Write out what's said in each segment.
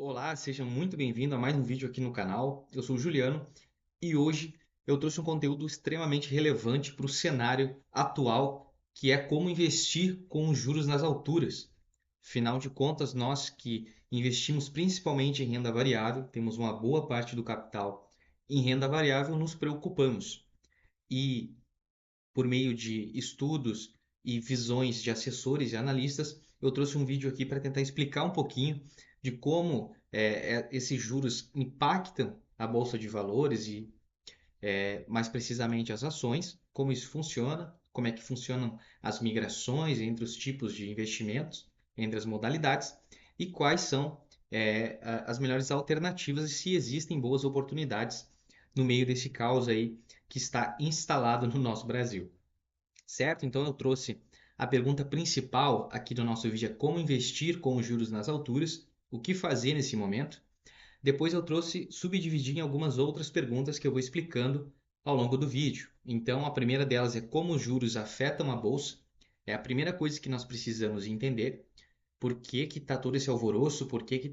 Olá, seja muito bem-vindo a mais um vídeo aqui no canal. Eu sou o Juliano e hoje eu trouxe um conteúdo extremamente relevante para o cenário atual, que é como investir com os juros nas alturas. Afinal de contas, nós que investimos principalmente em renda variável, temos uma boa parte do capital em renda variável, nos preocupamos. E por meio de estudos e visões de assessores e analistas, eu trouxe um vídeo aqui para tentar explicar um pouquinho de como esses juros impactam a bolsa de valores e mais precisamente as ações, como isso funciona, como é que funcionam as migrações entre os tipos de investimentos, entre as modalidades e quais são as melhores alternativas e se existem boas oportunidades no meio desse caos aí que está instalado no nosso Brasil. Certo? Então eu trouxe a pergunta principal aqui do nosso vídeo é como investir com os juros nas alturas, o que fazer nesse momento. Depois eu trouxe subdividir em algumas outras perguntas que eu vou explicando ao longo do vídeo. Então a primeira delas é como os juros afetam a bolsa. É a primeira coisa que nós precisamos entender. Por que que está todo esse alvoroço? Por que que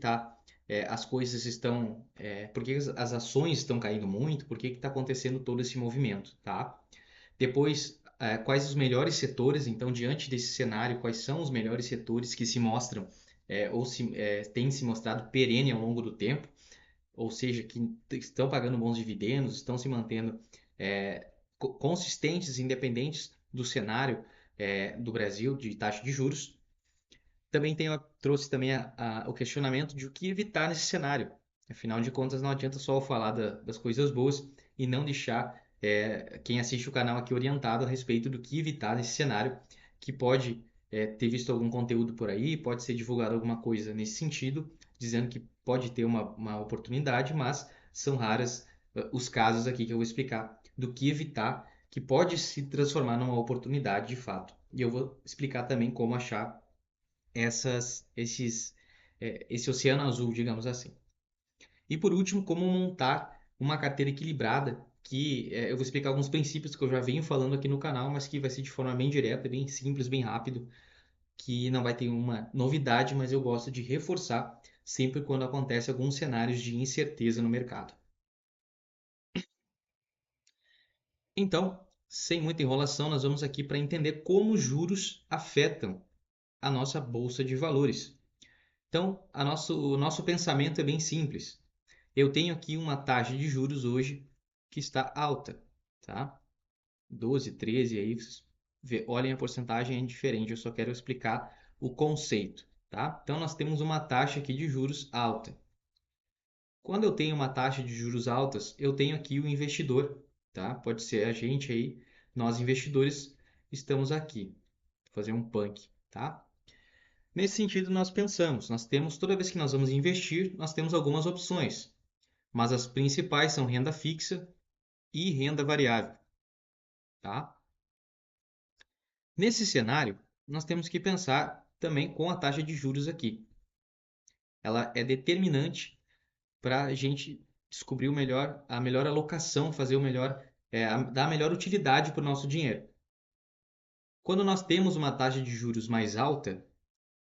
as coisas estão, por que as ações estão caindo muito? Por que que está acontecendo todo esse movimento, tá? Depois, quais os melhores setores? Então, diante desse cenário, quais são os melhores setores que se mostram têm se mostrado perene ao longo do tempo? Ou seja, que estão pagando bons dividendos, estão se mantendo consistentes, independentes do cenário do Brasil de taxa de juros. Também trouxe também o questionamento de o que evitar nesse cenário. Afinal de contas, não adianta só falar das coisas boas e não deixar quem assiste o canal aqui orientado a respeito do que evitar nesse cenário, que pode ter visto algum conteúdo por aí, pode ser divulgado alguma coisa nesse sentido, dizendo que pode ter uma oportunidade, mas são raras os casos aqui que eu vou explicar do que evitar, que pode se transformar numa oportunidade de fato. E eu vou explicar também como achar esse oceano azul, digamos assim. E por último, como montar uma carteira equilibrada, que eu vou explicar alguns princípios que eu já venho falando aqui no canal, mas que vai ser de forma bem direta, bem simples, bem rápido, que não vai ter uma novidade, mas eu gosto de reforçar sempre quando acontece alguns cenários de incerteza no mercado. Então, sem muita enrolação, nós vamos aqui para entender como os juros afetam a nossa bolsa de valores. Então, o nosso pensamento é bem simples. Eu tenho aqui uma taxa de juros hoje que está alta, tá? 12, 13, aí olhem a porcentagem é diferente, eu só quero explicar o conceito, tá? Então, nós temos uma taxa aqui de juros alta. Quando eu tenho uma taxa de juros altas, eu tenho aqui o investidor, tá? Pode ser a gente aí, nós investidores estamos aqui. Vou fazer um punk, tá? Nesse sentido, nós pensamos, nós temos, toda vez que nós vamos investir, nós temos algumas opções, mas as principais são renda fixa e renda variável, tá? Nesse cenário, nós temos que pensar também com a taxa de juros aqui. Ela é determinante para a gente descobrir a melhor alocação, fazer o melhor, dar a melhor utilidade para o nosso dinheiro. Quando nós temos uma taxa de juros mais alta,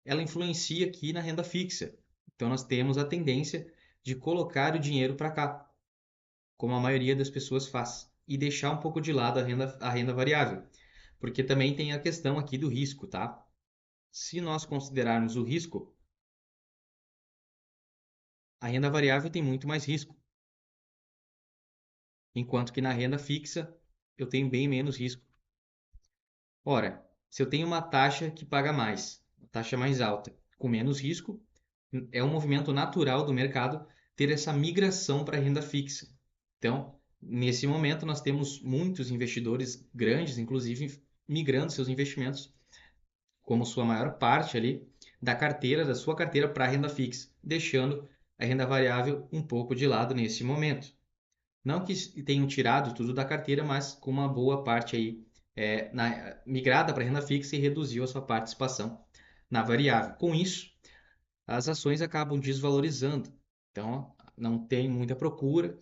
ela influencia aqui na renda fixa. Então nós temos a tendência de colocar o dinheiro para cá, como a maioria das pessoas faz, e deixar um pouco de lado a renda variável, porque também tem a questão aqui do risco, tá? Se nós considerarmos o risco, a renda variável tem muito mais risco, enquanto que na renda fixa eu tenho bem menos risco. Ora, se eu tenho uma taxa que paga mais, uma taxa mais alta, com menos risco, é um movimento natural do mercado ter essa migração para a renda fixa. Então, nesse momento, nós temos muitos investidores grandes, inclusive, migrando seus investimentos como sua maior parte ali da sua carteira para a renda fixa, deixando a renda variável um pouco de lado nesse momento. Não que tenham tirado tudo da carteira, mas com uma boa parte aí migrada para a renda fixa e reduziu a sua participação na variável. Com isso, as ações acabam desvalorizando. Então, não tem muita procura,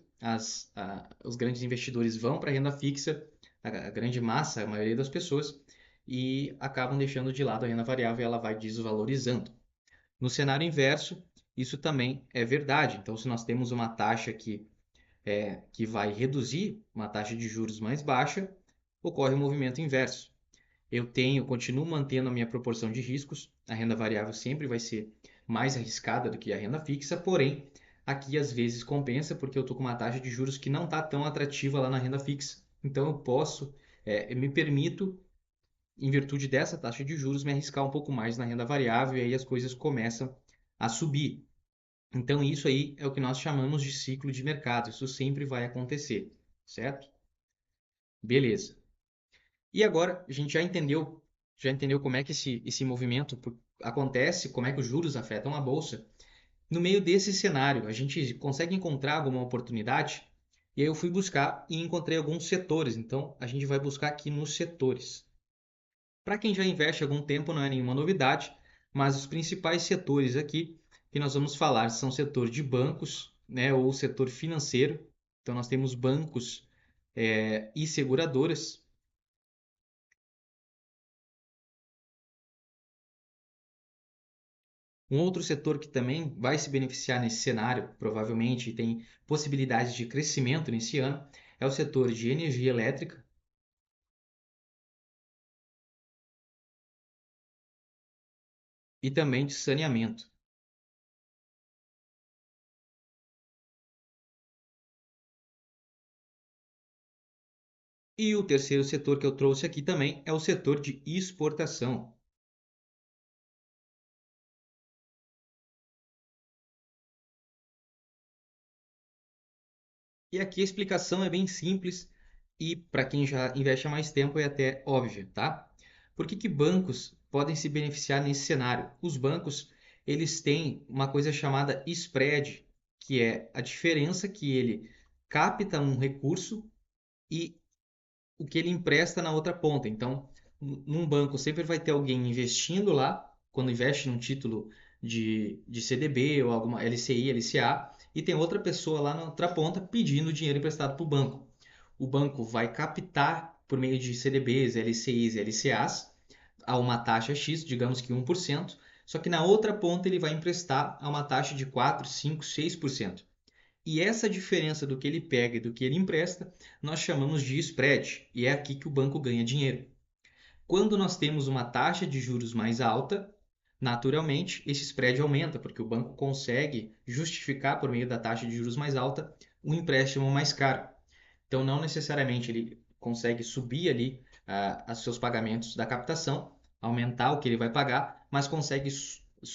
os grandes investidores vão para a renda fixa, a grande massa, a maioria das pessoas, e acabam deixando de lado a renda variável e ela vai desvalorizando. No cenário inverso, isso também é verdade. Então, se nós temos uma taxa que vai reduzir, uma taxa de juros mais baixa, ocorre o movimento inverso. Continuo mantendo a minha proporção de riscos. A renda variável sempre vai ser mais arriscada do que a renda fixa, porém, aqui às vezes compensa porque eu estou com uma taxa de juros que não está tão atrativa lá na renda fixa. Então eu me permito, em virtude dessa taxa de juros, me arriscar um pouco mais na renda variável e aí as coisas começam a subir. Então, isso aí é o que nós chamamos de ciclo de mercado. Isso sempre vai acontecer, certo? Beleza. E agora a gente já entendeu como é que esse movimento acontece, como é que os juros afetam a bolsa. No meio desse cenário, a gente consegue encontrar alguma oportunidade? E aí eu fui buscar e encontrei alguns setores. Então, a gente vai buscar aqui nos setores. Para quem já investe há algum tempo, não é nenhuma novidade, mas os principais setores aqui que nós vamos falar são o setor de bancos, né, ou o setor financeiro. Então, nós temos bancos, e seguradoras. Um outro setor que também vai se beneficiar nesse cenário, provavelmente e tem possibilidades de crescimento nesse ano, é o setor de energia elétrica e também de saneamento. E o terceiro setor que eu trouxe aqui também é o setor de exportação. E aqui a explicação é bem simples e para quem já investe há mais tempo é até óbvia, tá? Por que que bancos podem se beneficiar nesse cenário? Os bancos, eles têm uma coisa chamada spread, que é a diferença que ele capta um recurso e o que ele empresta na outra ponta. Então, num banco sempre vai ter alguém investindo lá, quando investe num título de CDB ou alguma LCI, LCA, e tem outra pessoa lá na outra ponta pedindo dinheiro emprestado para o banco. O banco vai captar por meio de CDBs, LCIs e LCAs a uma taxa X, digamos que 1%, só que na outra ponta ele vai emprestar a uma taxa de 4, 5, 6%. E essa diferença do que ele pega e do que ele empresta, nós chamamos de spread, e é aqui que o banco ganha dinheiro. Quando nós temos uma taxa de juros mais alta, naturalmente esse spread aumenta, porque o banco consegue justificar por meio da taxa de juros mais alta um empréstimo mais caro. Então, não necessariamente ele consegue subir ali os seus pagamentos da captação, aumentar o que ele vai pagar, mas consegue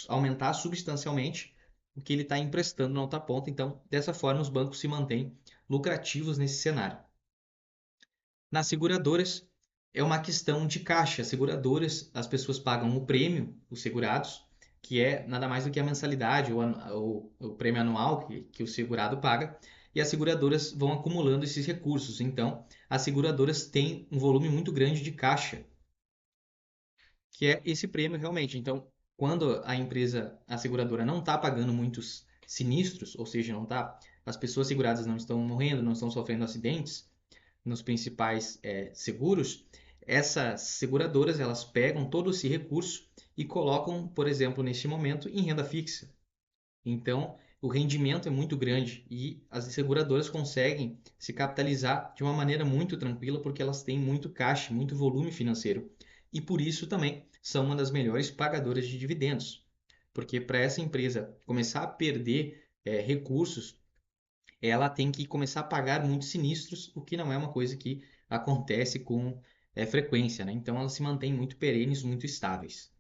aumentar substancialmente o que ele está emprestando na outra ponta. Então, dessa forma, os bancos se mantêm lucrativos nesse cenário. Nas seguradoras, é uma questão de caixa. As seguradoras, as pessoas pagam o prêmio, os segurados, que é nada mais do que a mensalidade ou o prêmio anual que o segurado paga, e as seguradoras vão acumulando esses recursos. Então, as seguradoras têm um volume muito grande de caixa, que é esse prêmio realmente. Então, quando a seguradora não está pagando muitos sinistros, ou seja, não tá, as pessoas seguradas não estão morrendo, não estão sofrendo acidentes, nos principais seguros, essas seguradoras elas pegam todo esse recurso e colocam, por exemplo, neste momento, em renda fixa. Então, o rendimento é muito grande e as seguradoras conseguem se capitalizar de uma maneira muito tranquila porque elas têm muito caixa, muito volume financeiro. E por isso também são uma das melhores pagadoras de dividendos. Porque para essa empresa começar a perder recursos, ela tem que começar a pagar muitos sinistros, o que não é uma coisa que acontece com frequência, né? Então elas se mantêm muito perenes, muito estáveis.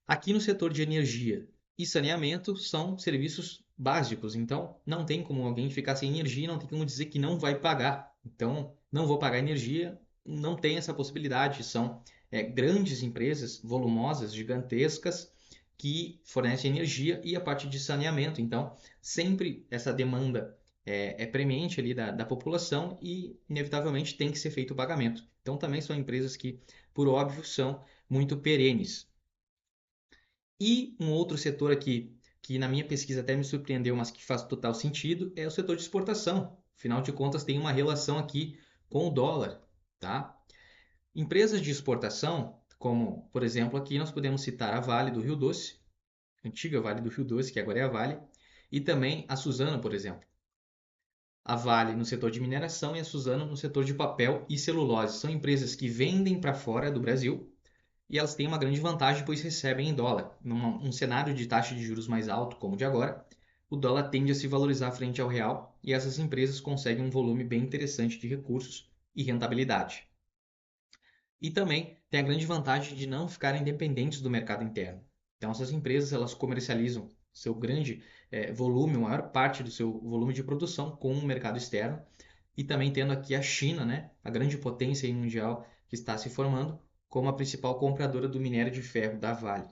Aqui no setor de energia e saneamento são serviços básicos, então não tem como alguém ficar sem energia, não tem como dizer que não vai pagar. Então, não vou pagar energia, não tem essa possibilidade. São grandes empresas, volumosas, gigantescas, que fornecem energia e a parte de saneamento. Então, sempre essa demanda premente ali da população e, inevitavelmente, tem que ser feito o pagamento. Então, também são empresas que, por óbvio, são muito perenes. E um outro setor aqui, que na minha pesquisa até me surpreendeu, mas que faz total sentido, é o setor de exportação. Afinal de contas, tem uma relação aqui com o dólar, tá? Empresas de exportação, como, por exemplo, aqui nós podemos citar a Vale do Rio Doce, antiga Vale do Rio Doce, que agora é a Vale, e também a Suzano, por exemplo. A Vale no setor de mineração e a Suzano no setor de papel e celulose. São empresas que vendem para fora do Brasil e elas têm uma grande vantagem, pois recebem em dólar. Num cenário de taxa de juros mais alto, como o de agora, o dólar tende a se valorizar frente ao real e essas empresas conseguem um volume bem interessante de recursos e rentabilidade. E também tem a grande vantagem de não ficarem dependentes do mercado interno. Então, essas empresas elas comercializam seu grande volume, a maior parte do seu volume de produção com o mercado externo. E também tendo aqui a China, né, a grande potência mundial que está se formando, como a principal compradora do minério de ferro da Vale.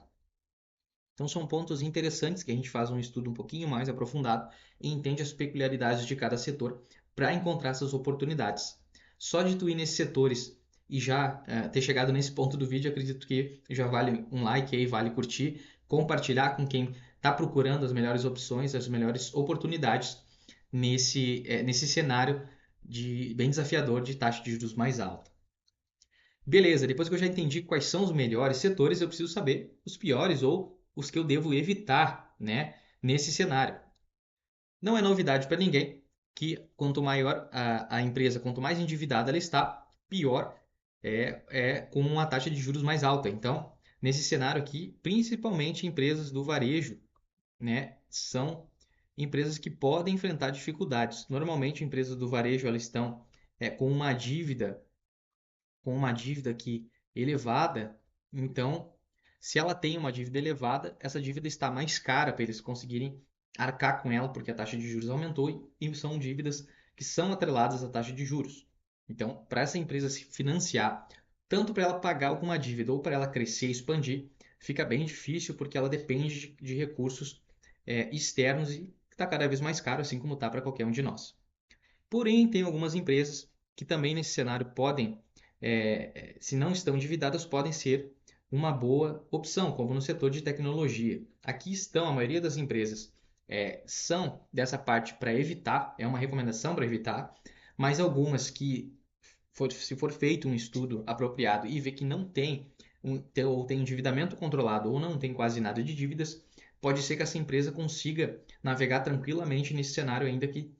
Então, são pontos interessantes que a gente faz um estudo um pouquinho mais aprofundado e entende as peculiaridades de cada setor para encontrar essas oportunidades. Só de tu ir nesses setores e já ter chegado nesse ponto do vídeo, acredito que já vale um like aí, vale curtir, compartilhar com quem está procurando as melhores opções, as melhores oportunidades nesse cenário bem desafiador de taxa de juros mais alta. Beleza, depois que eu já entendi quais são os melhores setores, eu preciso saber os piores ou os que eu devo evitar, né, nesse cenário. Não é novidade para ninguém que quanto maior a empresa, quanto mais endividada ela está, pior é com uma taxa de juros mais alta. Então, nesse cenário aqui, principalmente empresas do varejo, né, são empresas que podem enfrentar dificuldades. Normalmente, empresas do varejo elas estão com uma dívida aqui elevada, então, se ela tem uma dívida elevada, essa dívida está mais cara para eles conseguirem arcar com ela, porque a taxa de juros aumentou e são dívidas que são atreladas à taxa de juros. Então, para essa empresa se financiar, tanto para ela pagar alguma dívida ou para ela crescer e expandir, fica bem difícil porque ela depende de recursos externos e está cada vez mais caro, assim como está para qualquer um de nós. Porém, tem algumas empresas que também nesse cenário podem, se não estão endividadas, podem ser uma boa opção, como no setor de tecnologia. Aqui estão, a maioria das empresas são dessa parte para evitar, é uma recomendação para evitar, mas algumas que, se for feito um estudo apropriado e ver que não tem, ou tem endividamento controlado ou não tem quase nada de dívidas, pode ser que essa empresa consiga navegar tranquilamente nesse cenário ainda que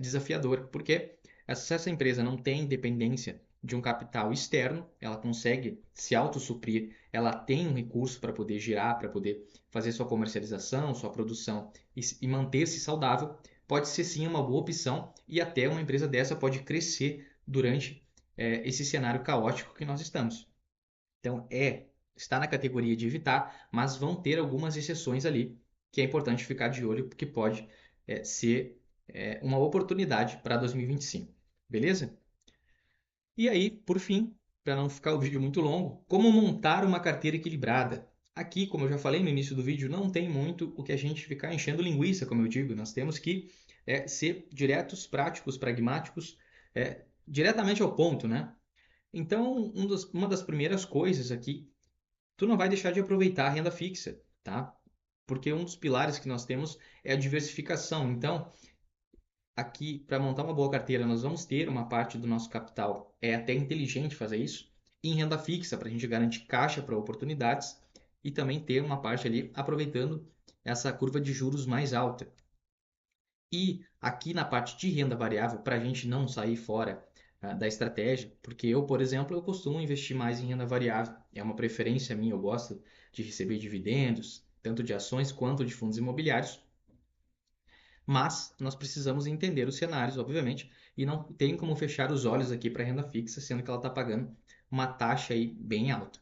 desafiador, porque se essa empresa não tem dependência de um capital externo, ela consegue se autossuprir, ela tem um recurso para poder girar, para poder fazer sua comercialização, sua produção e manter-se saudável, pode ser sim uma boa opção e até uma empresa dessa pode crescer durante esse cenário caótico que nós estamos. Então, está na categoria de evitar, mas vão ter algumas exceções ali que é importante ficar de olho, porque pode ser uma oportunidade para 2025. Beleza? E aí, por fim, para não ficar o vídeo muito longo, como montar uma carteira equilibrada? Aqui, como eu já falei no início do vídeo, não tem muito o que a gente ficar enchendo linguiça, como eu digo. Nós temos que ser diretos, práticos, pragmáticos, diretamente ao ponto, né? Então, uma das primeiras coisas aqui, tu não vai deixar de aproveitar a renda fixa, tá? Porque um dos pilares que nós temos é a diversificação. Então, aqui, para montar uma boa carteira, nós vamos ter uma parte do nosso capital, é até inteligente fazer isso, em renda fixa, para a gente garantir caixa para oportunidades e também ter uma parte ali aproveitando essa curva de juros mais alta. E aqui na parte de renda variável, para a gente não sair fora da estratégia, porque eu, por exemplo, eu costumo investir mais em renda variável, é uma preferência minha, eu gosto de receber dividendos, tanto de ações quanto de fundos imobiliários, mas nós precisamos entender os cenários, obviamente, e não tem como fechar os olhos aqui para a renda fixa, sendo que ela está pagando uma taxa aí bem alta.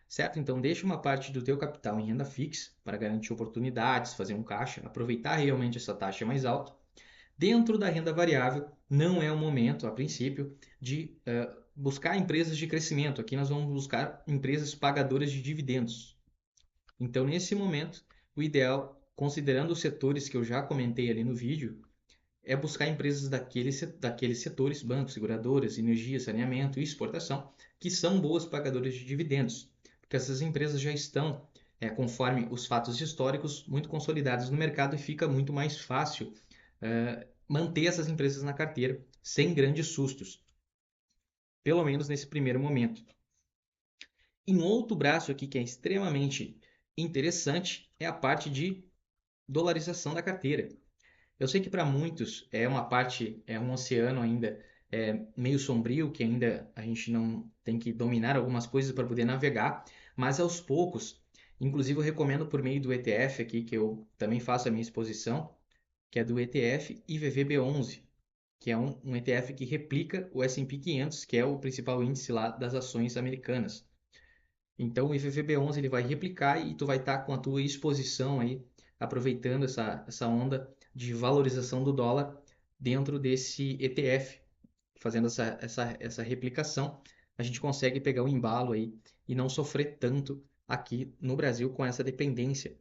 Certo? Então, deixa uma parte do teu capital em renda fixa para garantir oportunidades, fazer um caixa, aproveitar realmente essa taxa mais alta. Dentro da renda variável, não é o momento, a princípio, de buscar empresas de crescimento. Aqui nós vamos buscar empresas pagadoras de dividendos. Então, nesse momento, o ideal, considerando os setores que eu já comentei ali no vídeo, é buscar empresas daqueles setores, bancos, seguradoras, energia, saneamento e exportação, que são boas pagadoras de dividendos, porque essas empresas já estão, conforme os fatos históricos, muito consolidadas no mercado e fica muito mais fácil manter essas empresas na carteira sem grandes sustos, pelo menos nesse primeiro momento. Em outro braço aqui que é extremamente interessante é a parte de dolarização da carteira. Eu sei que para muitos é uma parte, é um oceano ainda meio sombrio, que ainda a gente não tem que dominar algumas coisas para poder navegar, mas aos poucos, inclusive eu recomendo por meio do ETF aqui, que eu também faço a minha exposição, que é do ETF IVVB11, que é um ETF que replica o S&P 500, que é o principal índice lá das ações americanas. Então o IVVB11 ele vai replicar e tu vai estar com a tua exposição aí, aproveitando essa onda de valorização do dólar dentro desse ETF, fazendo essa replicação, a gente consegue pegar o embalo aí e não sofrer tanto aqui no Brasil com essa dependência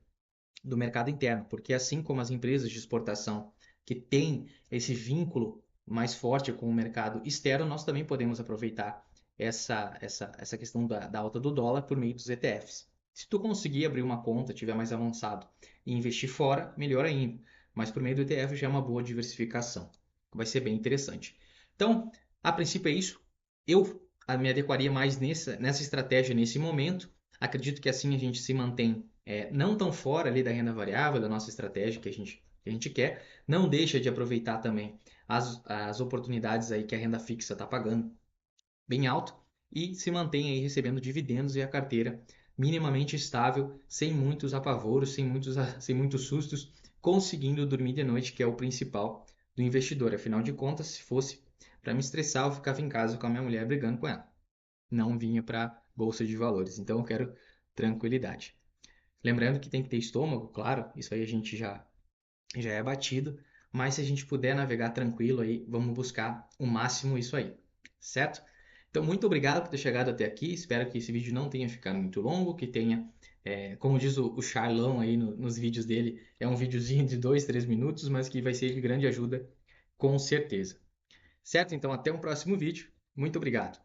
do mercado interno, porque assim como as empresas de exportação que têm esse vínculo mais forte com o mercado externo, nós também podemos aproveitar essa questão da alta do dólar por meio dos ETFs. Se tu conseguir abrir uma conta, tiver mais avançado e investir fora, melhor ainda. Mas por meio do ETF já é uma boa diversificação. Vai ser bem interessante. Então, a princípio é isso. Eu me adequaria mais nessa estratégia nesse momento. Acredito que assim a gente se mantém não tão fora ali da renda variável, da nossa estratégia que a gente quer. Não deixa de aproveitar também as oportunidades aí que a renda fixa está pagando bem alto e se mantém aí recebendo dividendos e a carteira minimamente estável, sem muitos apavoros, sem muitos sustos, conseguindo dormir de noite, que é o principal do investidor. Afinal de contas, se fosse para me estressar, eu ficava em casa com a minha mulher brigando com ela. Não vinha para bolsa de valores. Então eu quero tranquilidade. Lembrando que tem que ter estômago, claro, isso aí a gente já é batido, mas se a gente puder navegar tranquilo aí, vamos buscar o máximo isso aí, certo? Então, muito obrigado por ter chegado até aqui. Espero que esse vídeo não tenha ficado muito longo, que tenha, como diz o Charlão aí nos vídeos dele, é um videozinho de 2, 3 minutos, mas que vai ser de grande ajuda, com certeza. Certo? Então, até um próximo vídeo. Muito obrigado.